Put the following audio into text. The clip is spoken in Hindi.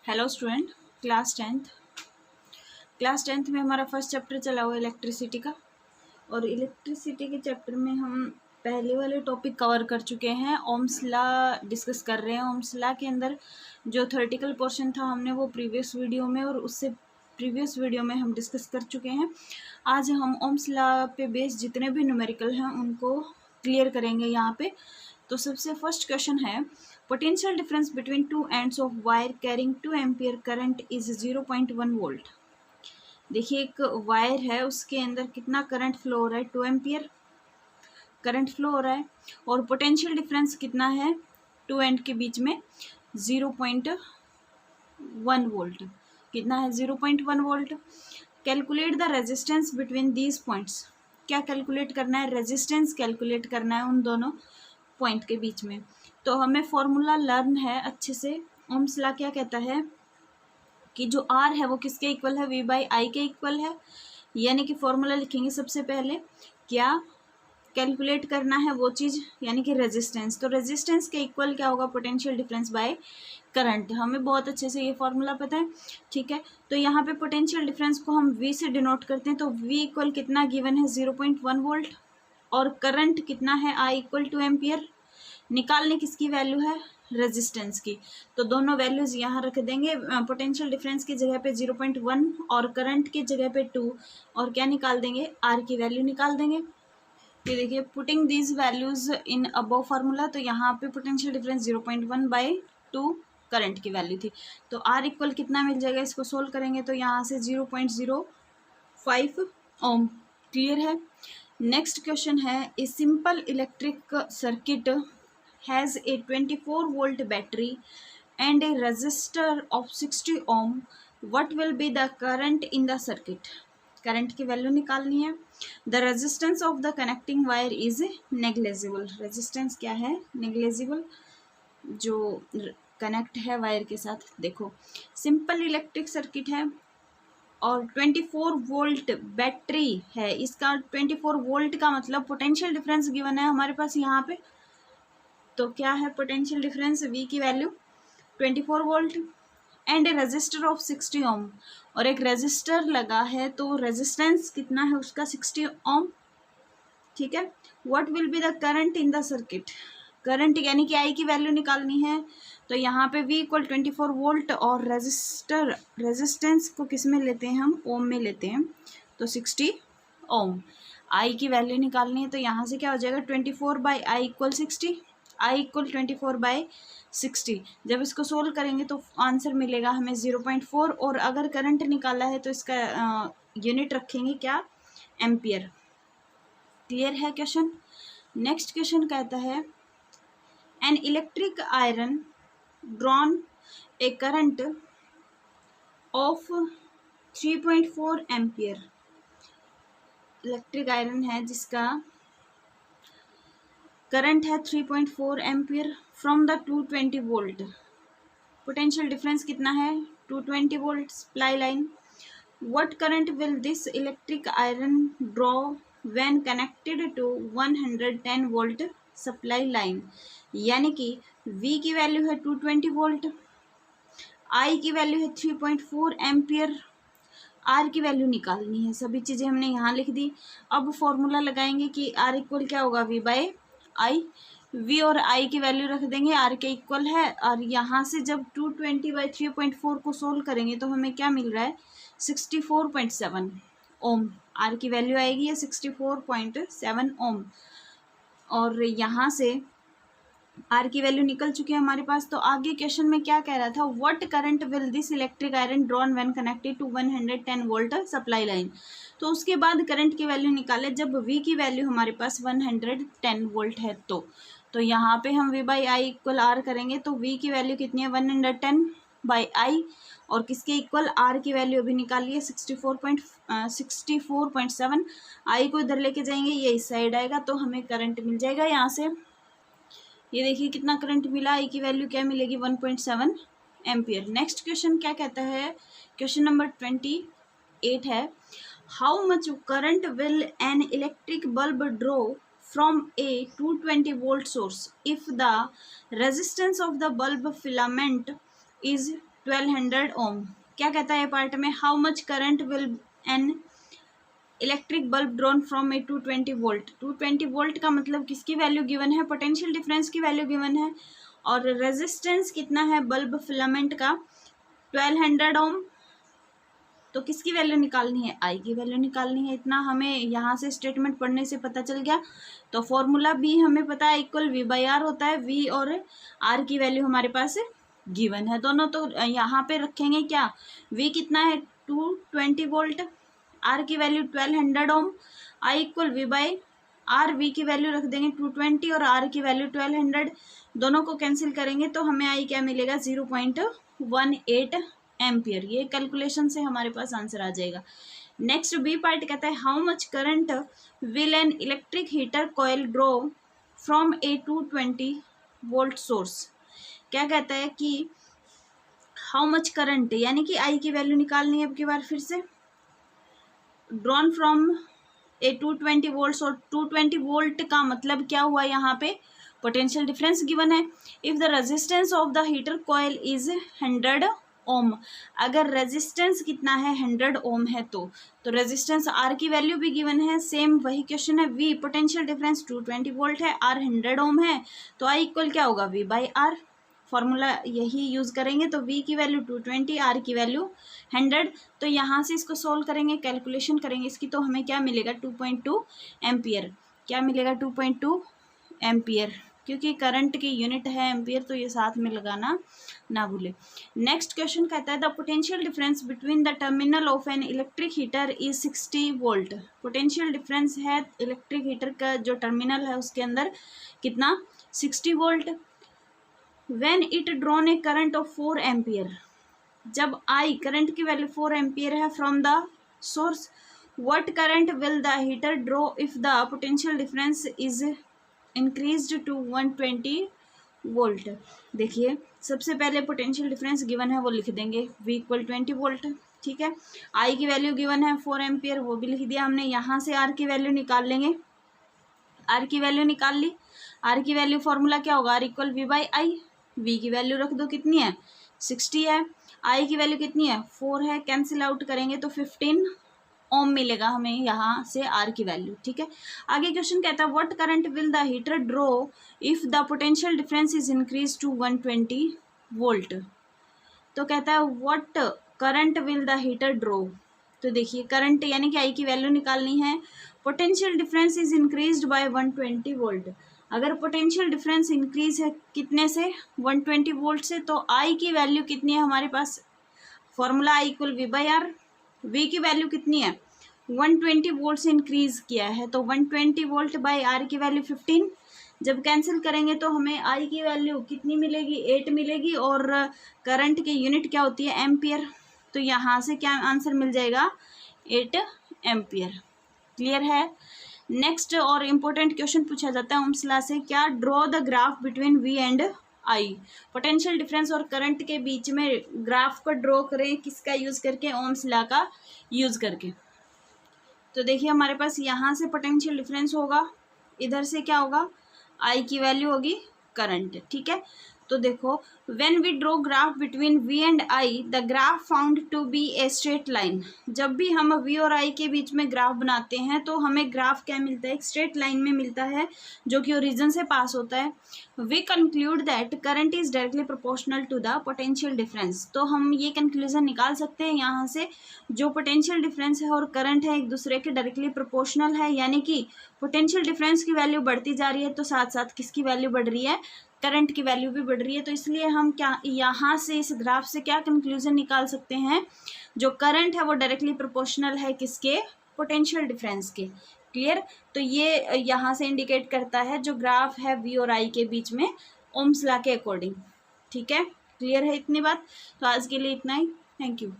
हेलो स्टूडेंट, क्लास टेंथ में हमारा फर्स्ट चैप्टर चला हुआ है इलेक्ट्रिसिटी का। और इलेक्ट्रिसिटी के चैप्टर में हम पहले वाले टॉपिक कवर कर चुके हैं। ओम्स लॉ डिस्कस कर रहे हैं। ओम्स लॉ के अंदर जो थ्योरेटिकल पोर्शन था हमने वो प्रीवियस वीडियो में और उससे प्रीवियस वीडियो में हम डिस्कस कर चुके हैं। आज हम ओम्स लॉ पे बेस्ड जितने भी न्यूमेरिकल हैं उनको क्लियर करेंगे यहाँ पे। तो सबसे फर्स्ट क्वेश्चन है, potential difference between two ends of wire carrying 2 ampere current is 0.1 volt. देखिए, एक वायर है, उसके अंदर कितना करंट फ्लो हो रहा है, 2 एम्पियर करंट फ्लो हो रहा है। और पोटेंशियल डिफरेंस कितना है, टू एंड के बीच में 0.1 वोल्ट। कितना है, 0.1 volt. Calculate the resistance between these points. क्या कैलकुलेट करना है, रेजिस्टेंस कैलकुलेट करना है उन दोनों पॉइंट के बीच में। तो हमें फॉर्मूला लर्न है अच्छे से। ओम्स लॉ क्या कहता है कि जो आर है वो किसके इक्वल है, वी बाई आई के इक्वल है। यानी कि फॉर्मूला लिखेंगे सबसे पहले, क्या कैलकुलेट करना है वो चीज़, यानी कि रेजिस्टेंस। तो रेजिस्टेंस के इक्वल क्या होगा, पोटेंशियल डिफरेंस बाय करंट। हमें बहुत अच्छे से ये फॉर्मूला पता है, ठीक है। तो यहाँ पे पोटेंशियल डिफरेंस को हम वी से डिनोट करते हैं। तो वी इक्वल कितना गिवन है, 0.1 वोल्ट। और करंट कितना है, आई इक्वल 2 एम्पियर। निकालने किसकी वैल्यू है, रेजिस्टेंस की। तो दोनों वैल्यूज यहाँ रख देंगे। पोटेंशियल डिफरेंस की जगह पे 0.1 और करंट की जगह पे 2, और क्या निकाल देंगे, आर की वैल्यू निकाल देंगे। ये देखिए, putting these values in above formula. तो यहाँ पे पोटेंशियल डिफरेंस 0.1 बाई 2 करंट की वैल्यू थी। तो आर इक्वल कितना मिल जाएगा, इसको सोल्व करेंगे तो यहाँ से 0.05 ओम। क्लियर है। नेक्स्ट क्वेश्चन है, a simple electric circuit has a 24 volt battery and a resistor of 60 ohm. What will be the current in the circuit? Current की वैल्यू निकालनी है। The resistance of the connecting wire is negligible. Resistance क्या है, नेग्लेजिबल, जो कनेक्ट है वायर के साथ। देखो, सिंपल इलेक्ट्रिक सर्किट है और 24 वोल्ट बैटरी है। इसका 24 वोल्ट का मतलब पोटेंशियल डिफरेंस गिवन है हमारे पास यहाँ पे। तो क्या है पोटेंशियल डिफरेंस, वी की value 24 volt and a resistor of 60 ohm. और एक रेजिस्टर लगा है तो रेजिस्टेंस कितना है उसका, 60 ओम, ठीक है। What will be the current in the circuit. Current यानी कि आई की वैल्यू निकालनी है। तो यहाँ पे V इक्वल 24 वोल्ट और रेजिस्टेंस को किस में लेते हैं हम, ओम में लेते हैं। तो 60 ओम। आई की वैल्यू निकालनी है तो यहाँ से क्या हो जाएगा, 24 by I equal 60। I equal 24 by 60। जब इसको सोल्व करेंगे तो आंसर मिलेगा हमें 0.4। और अगर करंट निकाला है तो इसका यूनिट रखेंगे क्या, एम्पियर। क्लियर है क्वेश्चन। नेक्स्ट क्वेश्चन कहता है, an electric iron drawn a current of 3.4 ampere. Electric iron है जिसका करंट है 3.4 ampere from the 220 volt. Potential difference कितना है, 220 volt supply line. What current will this electric iron draw when connected to 110 volt supply line. यानी कि V की वैल्यू है 220 वोल्ट, I की वैल्यू है 3.4 एम्पियर, R की वैल्यू निकालनी है। सभी चीज़ें हमने यहाँ लिख दी। अब फॉर्मूला लगाएंगे कि R इक्वल क्या होगा, V बाई आई। V और I की वैल्यू रख देंगे, R के इक्वल है। और यहाँ से जब 220 बाई 3.4 को सोल्व करेंगे तो हमें क्या मिल रहा है, 64.7 ओम। R की वैल्यू आएगी है 64.7 ओम। और यहाँ से आर की वैल्यू निकल चुकी है हमारे पास। तो आगे क्वेश्चन में क्या कह रहा था, what current will this electric iron drawn when connected to 110 volt supply line. तो उसके बाद करंट की वैल्यू निकाले जब V की वैल्यू हमारे पास 110 वोल्ट है। तो यहाँ पे हम V by I equal R करेंगे तो V की वैल्यू कितनी है, 110 बाई आई। और किसके इक्वल, R की वैल्यू अभी निकालिए 64.7। आई को इधर लेके जाएंगे, ये इस साइड आएगा तो हमें करंट मिल जाएगा यहाँ से। ये देखिए कितना करंट मिला, आई की वैल्यू क्या मिलेगी, 1.7 एम्पियर। नेक्स्ट क्वेश्चन क्या कहता है, क्वेश्चन नंबर 28 है, how much current will an electric bulb draw from A 220 volt source if the resistance of the bulb filament is 1200 ओम। क्या कहता है पार्ट में, how much current will an electric bulb drawn from A 220 volt. 220 volt का मतलब किसकी वैल्यू गिवन है, पोटेंशियल डिफरेंस की वैल्यू गिवन है, और रेजिस्टेंस कितना है बल्ब फिलामेंट का 1200 ओम। तो किसकी वैल्यू निकालनी है, आई की वैल्यू निकालनी है। इतना हमें यहाँ से स्टेटमेंट पढ़ने से पता चल गया। तो फॉर्मूला बी हमें पता है इक्वल वी बाई आर होता है, वी और आर की वैल्यू हमारे पास गिवन है दोनों। तो यहाँ पे रखेंगे क्या, वी कितना है 220 वोल्ट, आर की value 1200 ohm, I equal V by R, V की वैल्यू रख देंगे 220 और आर की वैल्यू 1200, दोनों को कैंसिल करेंगे तो हमें आई क्या मिलेगा 0.18 एम्पियर। ये कैलकुलेशन से हमारे पास आंसर आ जाएगा। नेक्स्ट बी पार्ट कहता है how much current will an electric heater coil draw from A 220 volt source. क्या कहता है कि हाउ मच करंट, यानी कि आई की वैल्यू निकालनी है अब की बार फिर से, ड्रॉन फ्रॉम ए 220 वोल्ट, और 220 वोल्ट का मतलब क्या हुआ, यहाँ पे पोटेंशियल डिफरेंस गिवन है। If the resistance of the heater coil is 100 ओम, अगर रेजिस्टेंस कितना है 100 ओम है तो रेजिस्टेंस आर की वैल्यू भी गिवन है, सेम वही क्वेश्चन है। वी पोटेंशियल डिफरेंस 220 वोल्ट है, आर 100 ओम है, तो आई इक्वल क्या होगा वी बाई आर। फॉर्मूला यही यूज़ करेंगे, तो v की वैल्यू 220, आर की वैल्यू 100। तो यहाँ से इसको सोल्व करेंगे, कैलकुलेशन करेंगे इसकी, तो हमें क्या मिलेगा 2.2 एम्पियर। क्या मिलेगा 2.2 एम्पियर, क्योंकि करंट की यूनिट है एम्पियर, तो ये साथ में लगाना ना भूले। नेक्स्ट क्वेश्चन कहता है the potential difference between the terminal of an electric heater is 60 volt. Potential difference है इलेक्ट्रिक हीटर का जो टर्मिनल है उसके अंदर कितना 60 volt. When it drawn a current of 4 ampere, जब I करंट की वैल्यू 4 एम्पियर है from the source, what current will the heater draw if the potential difference is increased to 120 volt. देखिए सबसे पहले पोटेंशियल डिफरेंस गिवन है वो लिख देंगे, V इक्वल 20 वोल्ट, ठीक है। I की वैल्यू गिवन है 4 एम्पियर, वो भी लिख दिया हमने। यहाँ से R की वैल्यू निकाल लेंगे, R की वैल्यू निकाल ली। R की वैल्यू फॉर्मूला क्या होगा, R equal V by I. V की वैल्यू रख दो, कितनी है 60 है, I की वैल्यू कितनी है 4 है, कैंसिल आउट करेंगे तो 15 ओम मिलेगा हमें यहाँ से R की वैल्यू, ठीक है। आगे क्वेश्चन कहता है what current will the heater draw if the potential difference is increase to 120 volt. तो कहता है what current will the heater draw. तो देखिए करंट यानी कि I की वैल्यू निकालनी है, potential difference is increased by 120 volt. अगर पोटेंशियल डिफरेंस इंक्रीज है कितने से 120 वोल्ट से, तो आई की वैल्यू कितनी है हमारे पास, formula I equal V by R. V की वैल्यू कितनी है 120 वोल्ट से इंक्रीज किया है, तो 120 वोल्ट बाई आर की वैल्यू 15। जब कैंसिल करेंगे तो हमें आई की वैल्यू कितनी मिलेगी 8 मिलेगी, और करंट की यूनिट क्या होती है एम्पियर, तो यहाँ से क्या आंसर मिल जाएगा 8 एम्पियर। क्लियर है। नेक्स्ट और इम्पोर्टेंट क्वेश्चन पूछा जाता है ओम्स लॉ से, क्या draw the graph between V and I. Potential difference और करंट के बीच में ग्राफ को ड्रॉ करें, किसका यूज़ करके, ओम्स लॉ का यूज़ करके। तो देखिए हमारे पास यहाँ से पोटेंशियल डिफरेंस होगा, इधर से क्या होगा आई की वैल्यू होगी करंट, ठीक है। तो देखो when we draw graph between V and I the graph found to be a straight line. जब भी हम वी और आई के बीच में ग्राफ बनाते हैं तो हमें ग्राफ क्या मिलता है, एक स्ट्रेट लाइन में मिलता है जो कि ओरिजिन से पास होता है। We conclude that current is directly proportional to the potential difference. तो हम ये कंक्लूजन निकाल सकते हैं यहाँ से, जो पोटेंशियल डिफरेंस है और करंट है एक दूसरे के डायरेक्टली प्रोपोर्शनल है, यानी कि पोटेंशियल डिफरेंस की वैल्यू बढ़ती जा रही है तो साथ साथ किसकी वैल्यू बढ़ रही है, करंट की वैल्यू भी बढ़ रही है। तो इसलिए हम क्या यहाँ से इस ग्राफ से क्या कंक्लूजन निकाल सकते हैं, जो करंट है वो डायरेक्टली प्रोपोर्शनल है किसके, पोटेंशियल डिफरेंस के। क्लियर। तो ये यहाँ से इंडिकेट करता है जो ग्राफ है वी और आई के बीच में ओम्स लॉ के अकॉर्डिंग, ठीक है। क्लियर है इतनी बात। तो आज के लिए इतना ही, थैंक यू।